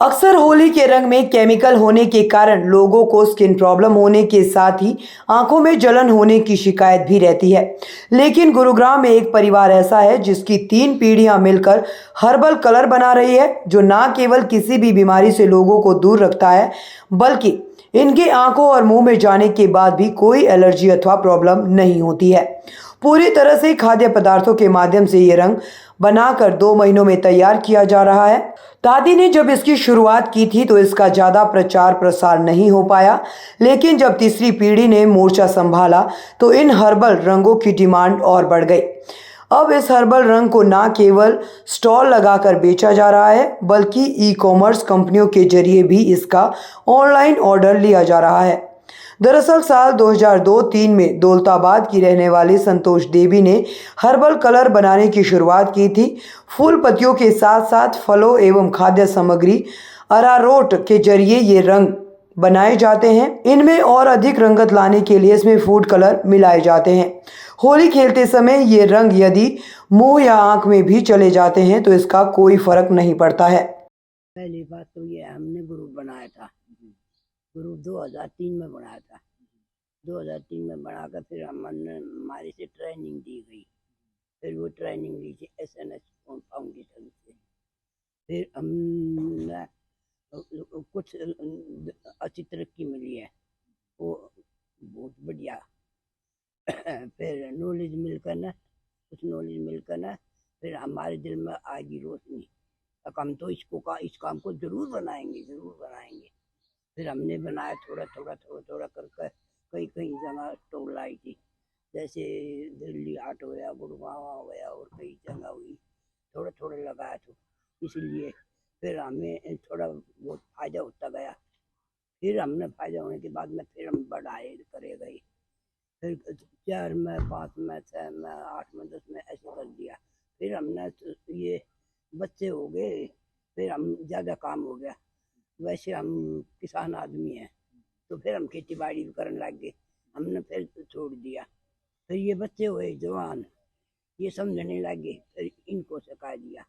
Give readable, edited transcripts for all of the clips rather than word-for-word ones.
अक्सर होली के रंग में केमिकल होने के कारण लोगों को स्किन प्रॉब्लम होने के साथ ही आंखों में जलन होने की शिकायत भी रहती है। लेकिन गुरुग्राम में एक परिवार ऐसा है जिसकी 3 पीढ़ियां मिलकर हर्बल कलर बना रही है, जो ना केवल किसी भी बीमारी से लोगों को दूर रखता है, बल्कि इनके आंखों और मुंह में जाने के बाद भी कोई एलर्जी अथवा प्रॉब्लम नहीं होती है। पूरी तरह से खाद्य पदार्थों के माध्यम से ये रंग बनाकर 2 महीनों में तैयार किया जा रहा है। दादी ने जब इसकी शुरुआत की थी तो इसका ज्यादा प्रचार प्रसार नहीं हो पाया, लेकिन जब तीसरी पीढ़ी ने मोर्चा संभाला तो इन हर्बल रंगों की डिमांड और बढ़ गई। अब इस हर्बल रंग को ना केवल स्टॉल लगाकर बेचा जा रहा है, बल्कि ई-कॉमर्स कंपनियों के जरिए भी इसका ऑनलाइन ऑर्डर लिया जा रहा है। दरअसल साल 2002-3 में दौलताबाद की रहने वाली संतोष देवी ने हर्बल कलर बनाने की शुरुआत की थी। फूल पत्तियों के साथ साथ फलों एवं खाद्य सामग्री अरारोट के जरिए ये रंग बनाए जाते हैं। इनमें और अधिक रंगत लाने के लिए इसमें फूड कलर मिलाए जाते हैं। होली खेलते समय ये रंग यदि मुंह या आंख में भी चले जाते हैं तो इसका कोई फर्क नहीं पड़ता है। पहली बात तो ये हमने ग्रुप बनाया था। ग्रुप 2003 में बनाया था। 2003 में बनाकर फिर हमने हमारे से ट्रेनिंग दी गई। फिर वो ट्रेनिंग ली थी SNS फाउंडेशन से। फिर हमने कुछ अच्छी तरक्की मिली है, वो बहुत बढ़िया। फिर नॉलेज मिलकर ना, कुछ नॉलेज मिलकर ना, फिर हमारे दिल में आएगी रोशनी, हम तो इस काम को जरूर बनाएंगे। फिर हमने बनाया थोड़ा थोड़ा करके कई जगह स्टॉल लाई थी, जैसे दिल्ली हाट हो गया, गुड़गांव हो गया और कई जगह हुई। थोड़ा लगाया तो इसलिए फिर हमें थोड़ा बहुत फायदा होता गया। फिर हमने फायदा होने के बाद में फिर हम बढ़ाए करे गए। फिर 4 में 5 में 6 में 8 में 10 में ऐसे कर दिया। फिर हमने ये बच्चे हो गए, फिर हम ज़्यादा काम हो गया। वैसे हम किसान आदमी हैं तो फिर हम खेती बाड़ी भी करने लग गए। हमने फिर छोड़ दिया। फिर ये बच्चे हुए जवान, ये समझने लगे, फिर इनको सिखा दिया,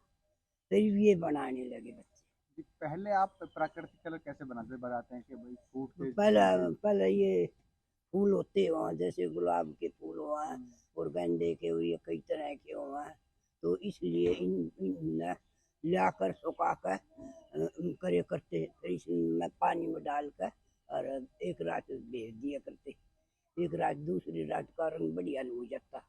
फिर ये बनाने लगे बच्चे। पहले आप प्राकृतिक कलर कैसे बनाते हैं कि भाई फूट के पहले ये फूल होते हैं, जैसे गुलाब के फूल हुआ और गेंदे के हुए, कई तरह के हुआ, तो इसलिए इन लाकर सुखा कर करते, फिर इसमें पानी में डालकर और एक रात भेज दिया करते। एक रात दूसरी रात का रंग बढ़िया हो जाता।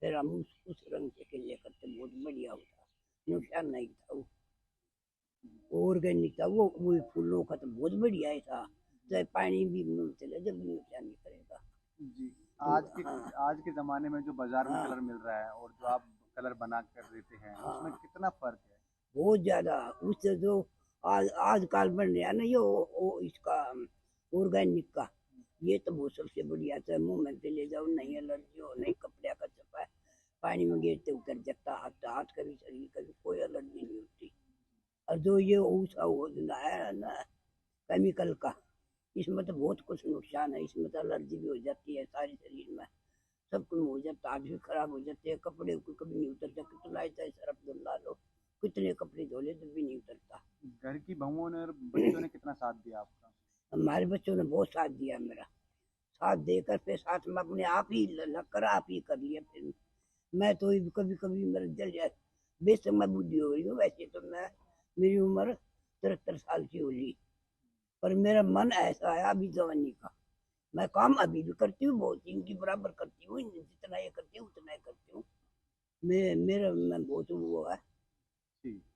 फिर हम उस रंग से खेले करते, बहुत बढ़िया होता, नुकसान नहीं था। वो ऑर्गेनिक था, वो फूलों का तो बहुत बढ़िया ही था, चाहे पानी भी चले जब भी नुकसान नहीं करेगा जी। तो आज के ज़माने में जो बाजार में हाँ, कलर मिल रहा है और जो आप कलर बना कर देते हैं, उसमें कितना फ़र्क है? बहुत ज़्यादा। उससे जो आजकल बन रहा है ना, ये इसका ऑर्गेनिक का, ये तो बहुत सबसे बढ़िया था। मुँह में से ले जाओ, नहीं एलर्जी हो, नहीं कपड़े का चपा है, पानी में गिरते उतर जाता, हाथ कभी शरीर कभी कोई एलर्जी नहीं होती। और जो ये है ना केमिकल का, इसमें तो बहुत कुछ नुकसान है। इसमें तो एलर्जी भी हो जाती है सारे शरीर में, सब कुछ हो जाता, आँख भी खराब हो जाते हैं, कपड़े को कभी नहीं उतरता, कितना चाहे सरफ धुला लो, कितने कपड़े धोले तो भी नहीं उतरता। घर की बहुओं ने और बच्चों ने कितना साथ दिया आपका? हमारे बच्चों ने बहुत साथ दिया मेरा, साथ देकर फिर साथ में अपने आप ही लगकर आप ही कर लिया। फिर मैं तो कभी मेरा जल जाए, बेशक मैं बुद्धि हो रही हूँ, वैसे तो मेरी उम्र 73 साल की होगी, पर मेरा मन ऐसा है अभी जवानी का। मैं काम अभी भी करती हूँ, बहुत इनकी बराबर करती हूँ, जितना ये करती हूँ उतना ही करती हूँ। मैं बहुत वो है,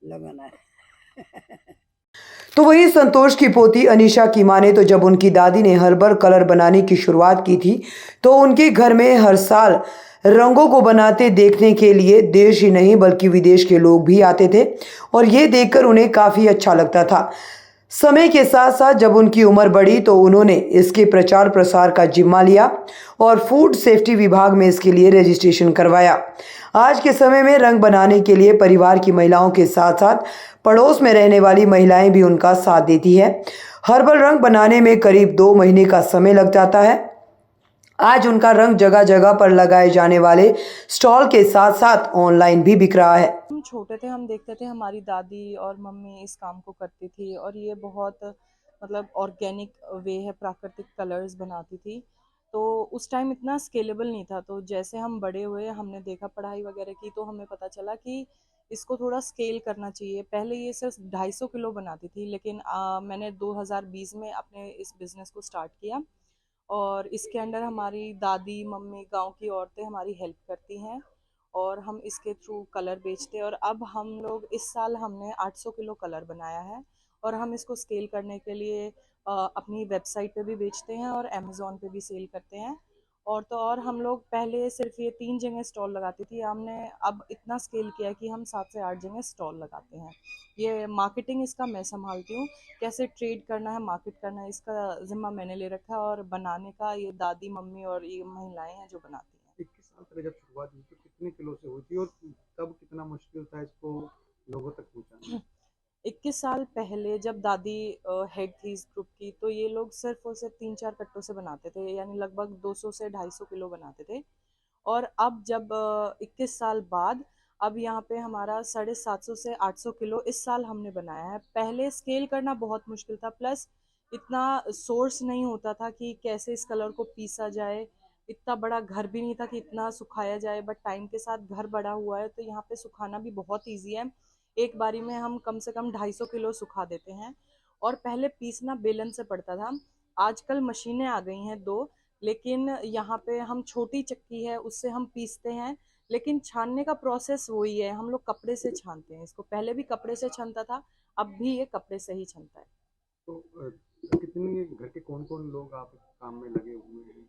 लगाना है। तो वही संतोष की पोती अनीशा की माने तो जब उनकी दादी ने हर्बल कलर बनाने की शुरुआत की थी तो उनके घर में हर साल रंगों को बनाते देखने के लिए देश ही नहीं बल्कि विदेश के लोग भी आते थे और ये देखकर उन्हें काफ़ी अच्छा लगता था। समय के साथ साथ जब उनकी उम्र बढ़ी तो उन्होंने इसके प्रचार प्रसार का जिम्मा लिया और फूड सेफ्टी विभाग में इसके लिए रजिस्ट्रेशन करवाया। आज के समय में रंग बनाने के लिए परिवार की महिलाओं के साथ साथ पड़ोस में रहने वाली महिलाएं भी उनका साथ देती है। हर्बल रंग बनाने में करीब 2 महीने का समय लग जाता है। आज उनका रंग जगह जगह पर लगाए जाने वाले स्टॉल के साथ साथ ऑनलाइन भी बिक रहा है। हम छोटे थे, हम देखते थे हमारी दादी और मम्मी इस काम को करती थी और ये बहुत मतलब ऑर्गेनिक वे है, प्राकृतिक कलर्स बनाती थी। तो उस टाइम इतना स्केलेबल नहीं था, तो जैसे हम बड़े हुए हमने देखा, पढ़ाई वगैरह की, तो हमें पता चला कि इसको थोड़ा स्केल करना चाहिए। पहले ये सिर्फ 250 किलो बनाती थी, लेकिन मैंने 2020 में अपने इस बिज़नेस को स्टार्ट किया और इसके अंडर हमारी दादी मम्मी गांव की औरतें हमारी हेल्प करती हैं और हम इसके थ्रू कलर बेचते हैं। और अब हम लोग इस साल हमने 800 किलो कलर बनाया है और हम इसको स्केल करने के लिए अपनी वेबसाइट पे भी बेचते हैं और अमेज़ॉन पे भी सेल करते हैं। और तो और हम लोग पहले सिर्फ ये 3 जगह स्टॉल लगाती थी, हमने अब इतना स्केल किया कि हम 7 से 8 जगह स्टॉल लगाते हैं। ये मार्केटिंग इसका मैं संभालती हूँ, कैसे ट्रेड करना है, मार्केट करना है, इसका जिम्मा मैंने ले रखा है और बनाने का ये दादी मम्मी और ये महिलाएं हैं जो बनाती हैं। 21 साल पहले जब शुरुआत हुई तो कितने किलो से हुई थी और तब कितना मुश्किल था इसको लोगों तक पहुंचाना? 21 साल पहले जब दादी हेड थी इस ग्रुप की, तो ये लोग सिर्फ और सिर्फ 3-4 कट्टों से बनाते थे, यानी लगभग 200 से 250 किलो बनाते थे। और अब जब 21 साल बाद अब यहाँ पे हमारा 750 से 800 किलो इस साल हमने बनाया है। पहले स्केल करना बहुत मुश्किल था, प्लस इतना सोर्स नहीं होता था कि कैसे इस कलर को पीसा जाए, इतना बड़ा घर भी नहीं था कि इतना सुखाया जाए। बट टाइम के साथ घर बड़ा हुआ है, तो यहाँ पे सुखाना भी बहुत ईजी है। एक बारी में हम कम से कम 250 किलो सुखा देते हैं। और पहले पीसना बेलन से पड़ता था, आजकल मशीनें आ गई हैं 2, लेकिन यहाँ पे हम छोटी चक्की है उससे हम पीसते हैं, लेकिन छानने का प्रोसेस वही है, हम लोग कपड़े से छानते हैं इसको। पहले भी कपड़े से छनता था, अब भी ये कपड़े से ही छनता है। तो कितने घर के कौन कौन लोग आप इस काम में लगे हुए हैं?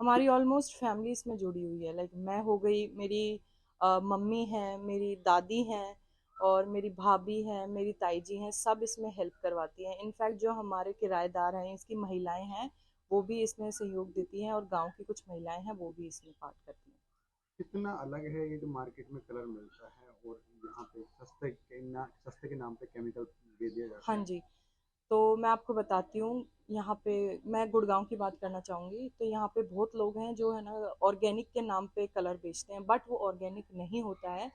हमारी ऑलमोस्ट फैमिली इसमें जुड़ी हुई है, लाइक मैं हो गई, मेरी मम्मी हैं, मेरी दादी हैं और मेरी भाभी हैं, मेरी ताई जी हैं, सब इसमें हेल्प करवाती हैं। इनफैक्ट जो हमारे किराएदार हैं, इसकी महिलाएं हैं, वो भी इसमें सहयोग देती हैं और गांव की कुछ महिलाएं हैं वो भी इसमें पार्ट करती हैं। कितना अलग है ये जो मार्केट में कलर मिलता है और यहाँ पे सस्ते के नाम पे केमिकल दे दिया जाता हाँ है? जी, तो मैं आपको बताती हूँ, यहाँ पे मैं गुड़गांव की बात करना चाहूँगी। तो यहाँ पे बहुत लोग हैं जो है ना ऑर्गेनिक के नाम पे कलर बेचते हैं, बट वो ऑर्गेनिक नहीं होता है,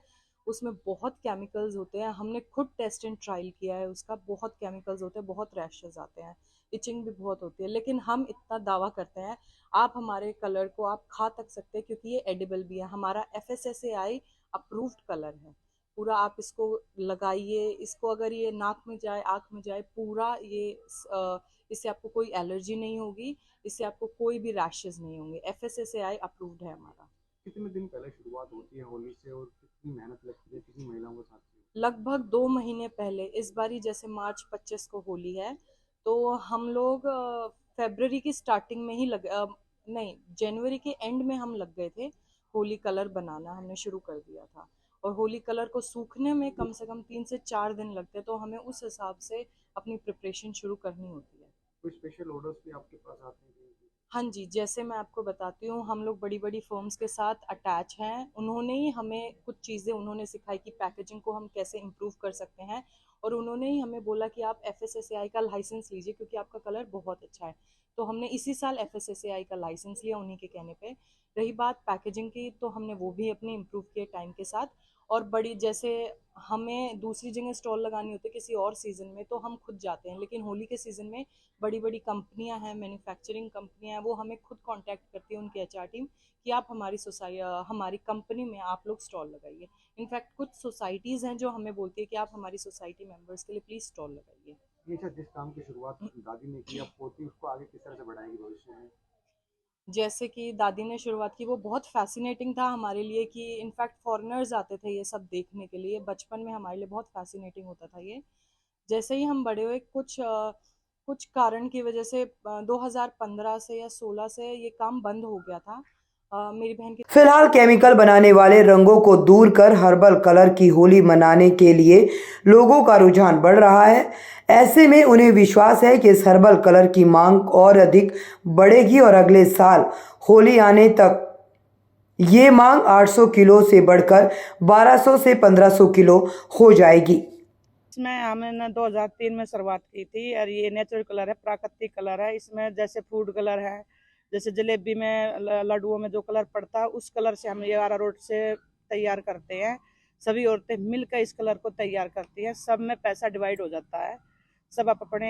उसमें बहुत केमिकल्स होते हैं। हमने खुद टेस्ट एंड ट्रायल किया है उसका, बहुत केमिकल्स होते हैं, बहुत रैशेस आते हैं, इचिंग भी बहुत होती है। लेकिन हम इतना दावा करते हैं, आप हमारे कलर को आप खा तक सकते हैं क्योंकि ये एडिबल भी है, हमारा FSSAI अप्रूव्ड कलर है पूरा। आप इसको लगाइए, इसको अगर ये नाक में जाए, आँख में जाए, पूरा ये इससे आपको कोई एलर्जी नहीं होगी, इससे आपको कोई भी रैशेस नहीं होंगे। FSSAI अप्रूव्ड है हमारा। कितने दिन पहले शुरुआत होती है होली से और कितनी मेहनत लगती है कितनी महिलाओं के साथ? लगभग 2 महीने पहले, इस बारी जैसे मार्च 25 को होली है, तो हम लोग फरवरी की स्टार्टिंग में ही नहीं, जनवरी के एंड में हम लग गए थे। होली कलर बनाना हमने शुरू कर दिया था और होली कलर को सूखने में कम से कम 3 से 4 दिन लगते हैं, तो हमें उस हिसाब से अपनी प्रिपरेशन शुरू करनी होती है। कोई स्पेशल ऑर्डर्स भी आपके पास आते हैं? हाँ जी, जैसे मैं आपको बताती हूँ, हम लोग बड़ी बड़ी फर्म्स के साथ अटैच हैं, उन्होंने ही हमें कुछ चीज़ें उन्होंने सिखाई कि पैकेजिंग को हम कैसे इम्प्रूव कर सकते हैं। और उन्होंने ही हमें बोला कि आप FSSAI का लाइसेंस लीजिए क्योंकि आपका कलर बहुत अच्छा है। तो हमने इसी साल FSSAI का लाइसेंस लिया उन्हीं के कहने पे। रही बात पैकेजिंग की, तो हमने वो भी अपनी इम्प्रूव किए टाइम के साथ। और बड़ी जैसे हमें दूसरी जगह स्टॉल लगानी होती है किसी और सीज़न में, तो हम खुद जाते हैं, लेकिन होली के सीज़न में बड़ी बड़ी कंपनियां हैं, मैन्युफैक्चरिंग कंपनियां हैं, वो हमें खुद कांटेक्ट करती है, उनकी HR टीम, कि आप हमारी कंपनी में आप लोग स्टॉल लगाइए। इनफैक्ट कुछ सोसाइटीज़ हैं जो हमें बोलती है कि आप हमारी सोसाइटी मेंबर्स के लिए प्लीज़ स्टॉल लगाइए। ये सर जिस काम की शुरुआत दादी ने की अब पोती उसको आगे किस तरह से बढ़ाएगी भविष्य में? जैसे कि दादी ने शुरुआत की, वो बहुत फैसिनेटिंग था हमारे लिए कि इनफैक्ट फॉरेनर्स आते थे ये सब देखने के लिए। बचपन में हमारे लिए बहुत फैसिनेटिंग होता था ये। जैसे ही हम बड़े हुए, कुछ कारण की वजह से 2015 से या 16 से ये काम बंद हो गया था। मेरी बहन की फिलहाल केमिकल बनाने वाले रंगों को दूर कर हर्बल कलर की होली मनाने के लिए लोगों का रुझान बढ़ रहा है। ऐसे में उन्हें विश्वास है कि इस हर्बल कलर की मांग और अधिक बढ़ेगी और अगले साल होली आने तक ये मांग 800 किलो से बढ़कर 1200 से 1500 किलो हो जाएगी। इसमें हमने 2003 में शुरुआत की थी और ये नेचुरल कलर है, प्राकृतिक कलर है। इसमें जैसे फूड कलर है, जैसे जलेबी में लड्डुओं में जो कलर पड़ता है उस कलर से हम ये अरारोट से तैयार करते हैं। सभी औरतें मिलकर इस कलर को तैयार करती हैं। सब में पैसा डिवाइड हो जाता है। सब अपने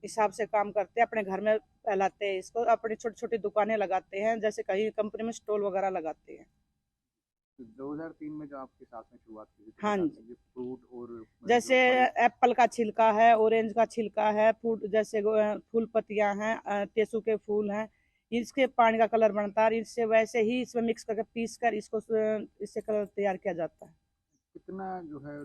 हिसाब से काम करते हैं, अपने घर में फैलाते हैं इसको, अपनी छोटी छोटी दुकानें लगाते हैं, जैसे कहीं कंपनी में स्टॉल वगैरह लगाते हैं। तो 2003 में जो आपके साथ में शुरुआत की थी, तो हाँ बता जी। दीजिए फ्रूट और जैसे एप्पल का छिलका है, ऑरेंज का छिलका है, फूल जैसे फूल पत्तियां हैं, टेसू के फूल हैं, इसके पानी का कलर बनता है। इससे वैसे ही इसमें मिक्स करके पीस कर इसको इससे कलर तैयार किया जाता है। कितना जो है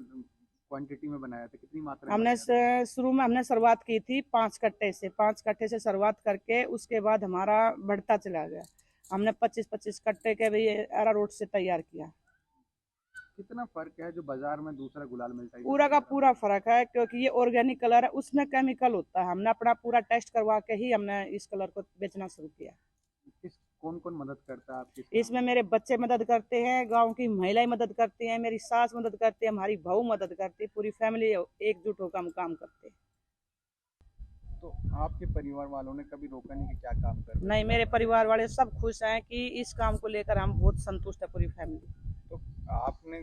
क्वांटिटी में बनाया था, कितनी मात्रा में हमने बनाया था? शुरू में हमने शुरुआत की थी 5 कट्टे से शुरुआत करके उसके बाद हमारा बढ़ता चला गया। हमने 25-25 कट्टे के भी अरारोट से तैयार किया। कितना फर्क है जो बाजार में दूसरा गुलाल मिलता है? पूरा का पूरा फर्क है, क्योंकि ये ऑर्गेनिक कलर है, उसमें केमिकल होता है। हमने अपना पूरा टेस्ट करवा के ही हमने इस कलर को बेचना शुरू किया। किस कौन कौन मदद करता है आपकी? इसमें मेरे बच्चे मदद करते हैं, गांव की महिलाएं मदद करती हैं, मेरी सास मदद करती है, हमारी बहू मदद करती है, पूरी फैमिली एकजुट होकर हम काम करते हैं। तो आपके परिवार वालों ने कभी रोका नहीं कि क्या काम कर रहे हैं? नहीं, मेरे परिवार वाले सब खुश हैं कि इस काम को लेकर हम बहुत संतुष्ट है, पूरी फैमिली। तो आपने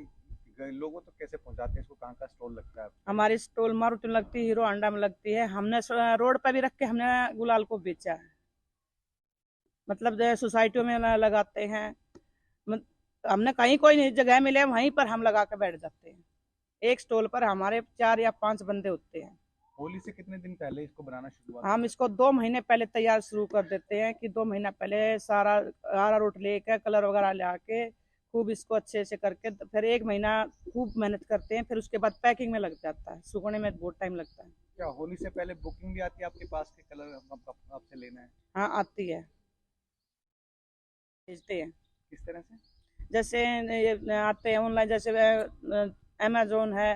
लोगों तो कैसे पहुंचाते हैं इसको? कहाँ का स्टॉल लगता है आपका? हमारी स्टॉल मारुति में लगती है, हीरो होंडा में लगती है। हमने रोड पर भी रख के हमने गुलाल को बेचा है, मतलब जो सोसाइटियों में लगाते हैं। हमने कहीं कोई नहीं जगह मिले वहीं पर हम लगा के बैठ जाते हैं। एक स्टॉल पर हमारे 4 या 5 बंदे होते हैं। होली से कितने दिन पहले इसको बनाना शुरुआत हम इसको 2 महीने पहले तैयार शुरू कर देते हैं कि 2 महीना पहले सारा अरारोट लेकर कलर वगैरह ला के खूब इसको अच्छे से करके फिर 1 महीना खूब मेहनत करते हैं। फिर उसके बाद पैकिंग में लग जाता है, सुखाने में बहुत टाइम लगता है। क्या होली से पहले बुकिंग भी आती है आपके पास के कलर आपसे लेना है? हाँ, आती है, भेजते हैं। किस तरह से? जैसे ये आते हैं ऑनलाइन, जैसे अमेजोन है,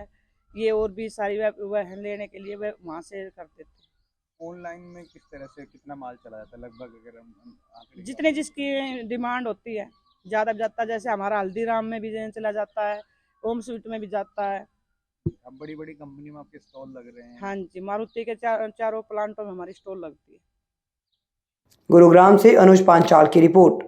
ये और भी सारी वह लेने के लिए वे वहाँ से कर देते हैं। ऑनलाइन में किस तरह से कितना माल चला जाता है लगभग, अगर हम आंकड़े जितने जिसकी डिमांड होती है, ज़्यादा जाता, जैसे हमारा हल्दीराम में भी चला जाता है, होम स्वीट में भी जाता है। अब बड़ी बड़ी कंपनी में आपके स्टॉल लग रहे हैं? हाँ जी, मारुति के चारों प्लांटों में हमारी स्टॉल लगती है। गुरुग्राम से अनुज पांचाल की रिपोर्ट।